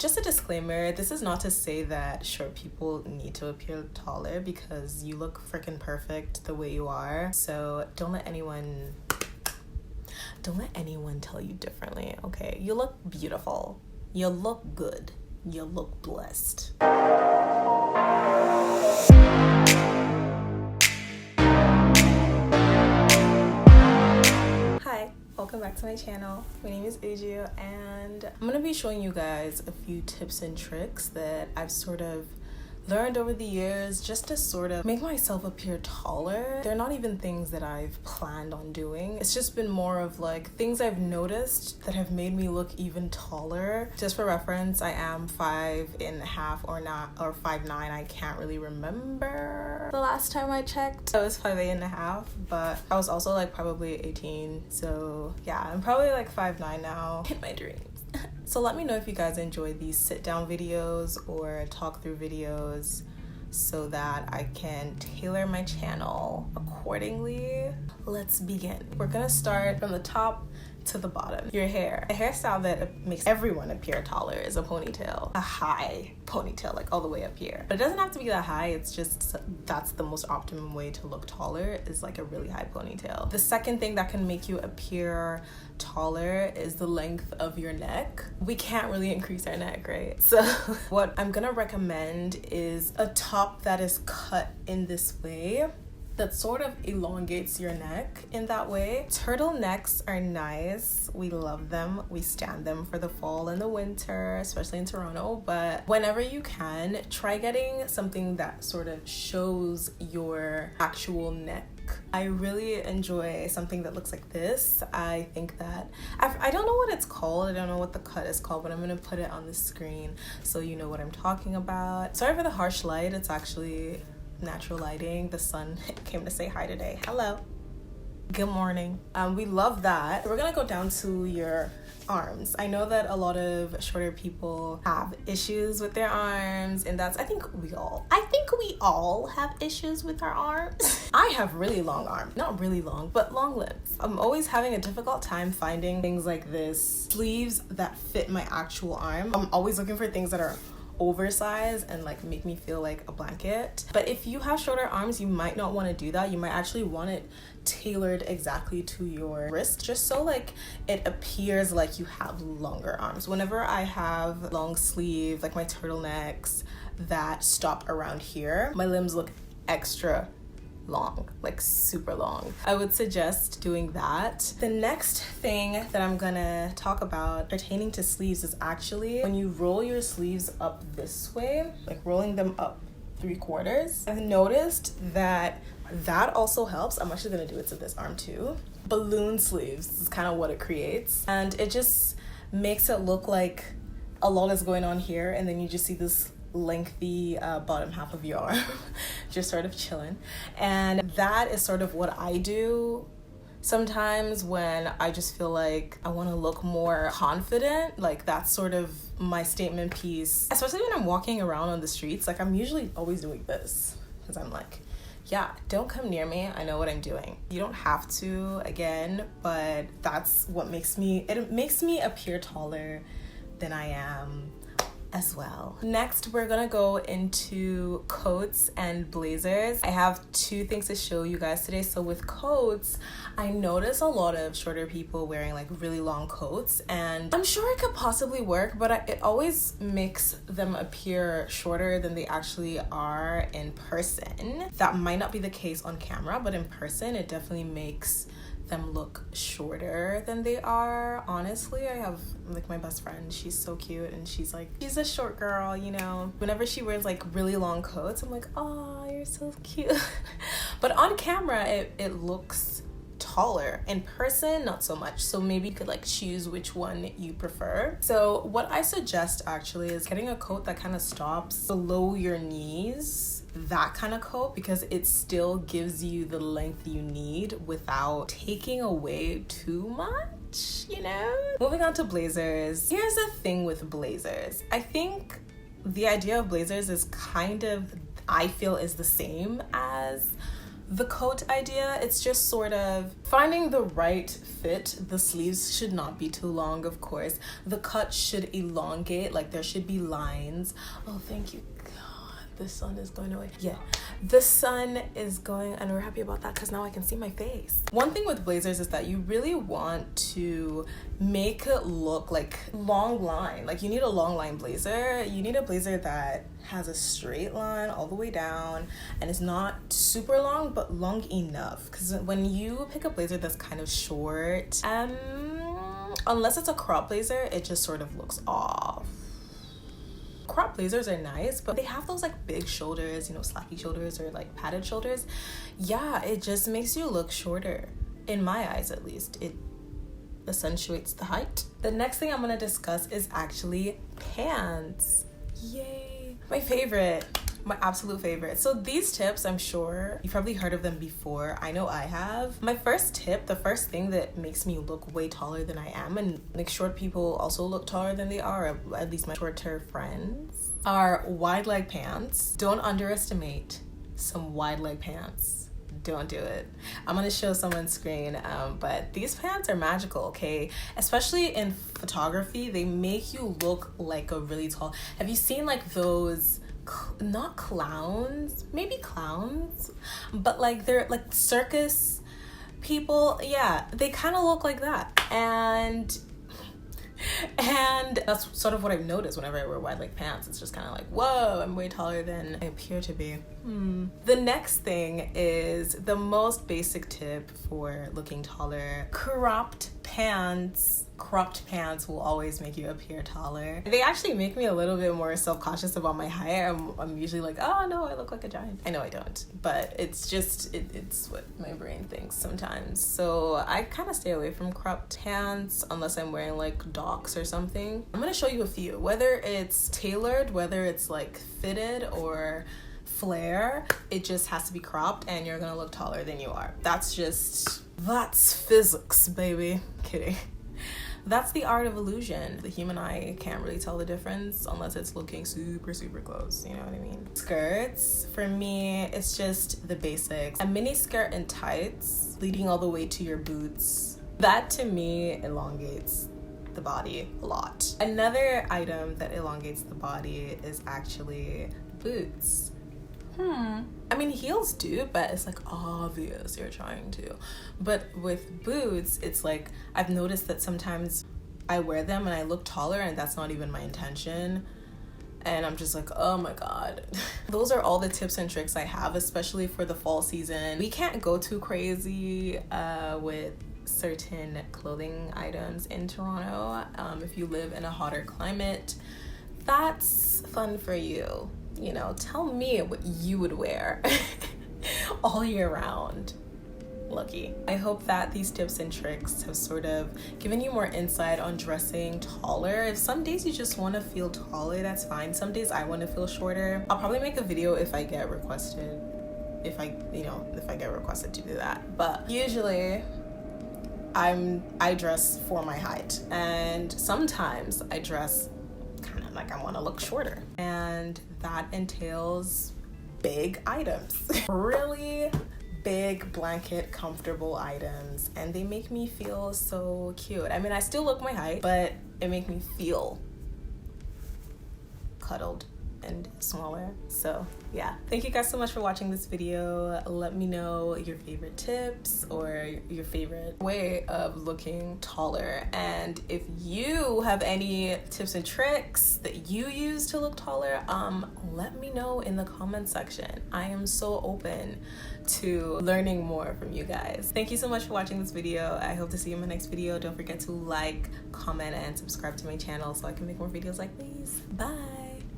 Just a disclaimer, this is not to say that short people need to appear taller because you look freaking perfect the way you are. So don't let anyone tell you differently, okay? You look beautiful. You look good. You look blessed. Hi, welcome back to my channel. My name is Uju and I'm gonna be showing you guys a few tips and tricks that I've sort of learned over the years just to sort of make myself appear taller. They're not even things that I've planned on doing. It's just been more of like things I've noticed that have made me look even taller. Just for reference, I am 5.5 or 5'9". I can't really remember the last time I checked. I was 5'8.5", but I was also like probably 18. So yeah, I'm probably like 5'9" now in my dreams. So let me know if you guys enjoy these sit down videos or talk through videos so that I can tailor my channel accordingly. Let's begin. We're gonna start from the top to the bottom. Your hair. A hairstyle that makes everyone appear taller is a ponytail. A high ponytail, like all the way up here. But it doesn't have to be that high, it's just that's the most optimum way to look taller is like a really high ponytail. The second thing that can make you appear taller is the length of your neck. We can't really increase our neck, right? So what I'm gonna recommend is a top that is cut in this way that sort of elongates your neck in that way. Turtlenecks are nice. We love them. We stand them for the fall and the winter, especially in Toronto. But whenever you can, try getting something that sort of shows your actual neck. I really enjoy something that looks like this. I think that, I don't know what it's called. I don't know what the cut is called, but I'm gonna put it on the screen so you know what I'm talking about. Sorry for the harsh light. It's actually natural lighting. The sun came to say hi today. Hello. Good morning. We love that. We're gonna go down to your arms. I know that a lot of shorter people have issues with their arms, and I think we all have issues with our arms. I have really long arms. Not really long, but long limbs. I'm always having a difficult time finding things like this. Sleeves that fit my actual arm. I'm always looking for things that are oversized and like make me feel like a blanket. But if you have shorter arms, you might not want to do that. You might actually want it tailored exactly to your wrist, just so like it appears like you have longer arms. Whenever I have long sleeve, like my turtlenecks that stop around here, my limbs look extra long, like super long. I would suggest doing that. The next thing that I'm gonna talk about pertaining to sleeves is actually when you roll your sleeves up this way, like rolling them up 3/4. I've noticed that also helps. I'm actually gonna do it to this arm too. Balloon sleeves is kind of what it creates, and it just makes it look like a lot is going on here, and then you just see this lengthy bottom half of your arm just sort of chilling. And that is sort of what I do sometimes when I just feel like I want to look more confident. Like that's sort of my statement piece, especially when I'm walking around on the streets. Like I'm usually always doing this because I'm like, yeah, don't come near me. I know what I'm doing. You don't have to, again, but that's what makes me appear taller than I am as well. Next, we're gonna go into coats and blazers. I have two things to show you guys today. So with coats, I notice a lot of shorter people wearing like really long coats, and I'm sure it could possibly work, but it always makes them appear shorter than they actually are in person. That might not be the case on camera, but in person, it definitely makes them look shorter than they are. Honestly, I have like my best friend, she's so cute, and she's a short girl, you know. Whenever she wears like really long coats, I'm like, oh, you're so cute. But on camera it looks taller. In person, not so much. So maybe you could like choose which one you prefer. So what I suggest actually is getting a coat that kind of stops below your knees, that kind of coat, because it still gives you the length you need without taking away too much, you know? Moving on to blazers. Here's the thing with blazers. I think the idea of blazers is kind of, I feel, is the same as the coat idea, it's just sort of finding the right fit. The sleeves should not be too long, of course. The cut should elongate, like there should be lines. Oh, thank you. The sun is going away. Yeah, the sun is going, and we're happy about that because now I can see my face. One thing with blazers is that you really want to make it look like long line. Like you need a long line blazer. You need a blazer that has a straight line all the way down and it's not super long but long enough, because when you pick a blazer that's kind of short, unless it's a crop blazer, it just sort of looks off. Crop blazers are nice, but they have those like big shoulders, you know, slacky shoulders or like padded shoulders. Yeah, it just makes you look shorter. In my eyes, at least. It accentuates the height. The next thing I'm gonna discuss is actually pants. Yay. My favorite. My absolute favorite. So these tips, I'm sure you've probably heard of them before. I know I have. My first tip, the first thing that makes me look way taller than I am, and like short people also look taller than they are, at least my shorter friends, are wide leg pants. Don't underestimate some wide leg pants. Don't do it. I'm gonna show some on screen, but these pants are magical, okay? Especially in photography, they make you look like a really tall. Have you seen like those, not clowns, maybe clowns, but like they're like circus people? Yeah, they kind of look like that, and that's sort of what I've noticed whenever I wear wide leg pants. It's just kind of like, whoa, I'm way taller than I appear to be. The next thing is the most basic tip for looking taller. Cropped pants. Cropped pants will always make you appear taller. They actually make me a little bit more self-conscious about my height. I'm usually like, oh no, I look like a giant. I know I don't, but it's just, it's what my brain thinks sometimes. So I kind of stay away from cropped pants unless I'm wearing like Docs or something. I'm gonna show you a few, whether it's tailored, whether it's like fitted or flare, it just has to be cropped and you're gonna look taller than you are. That's physics, baby. Kidding. That's the art of illusion. The human eye can't really tell the difference unless it's looking super, super close. You know what I mean? Skirts, for me, it's just the basics. A mini skirt and tights leading all the way to your boots. That to me elongates the body a lot. Another item that elongates the body is actually boots. I mean, heels do, but it's like obvious you're trying to. But with boots, it's like I've noticed that sometimes I wear them and I look taller and that's not even my intention. And I'm just like, oh my God. Those are all the tips and tricks I have, especially for the fall season. We can't go too crazy with certain clothing items in Toronto. If you live in a hotter climate, that's fun for you. You know, tell me what you would wear all year round. Lucky. I hope that these tips and tricks have sort of given you more insight on dressing taller. If some days you just want to feel taller, that's fine. Some days I want to feel shorter. I'll probably make a video if I get requested. If I get requested to do that. But usually I dress for my height, and sometimes I dress kind of like I want to look shorter, and that entails big items. Really big blanket comfortable items, and they make me feel so cute. I mean, I still look my height, but it makes me feel cuddled and smaller. So yeah, thank you guys so much for watching this video. Let me know your favorite tips or your favorite way of looking taller, and if you have any tips and tricks that you use to look taller, let me know in the comment section. I am so open to learning more from you guys. Thank you so much for watching this video. I hope to see you in my next video. Don't forget to like, comment, and subscribe to my channel so I can make more videos like these. Bye.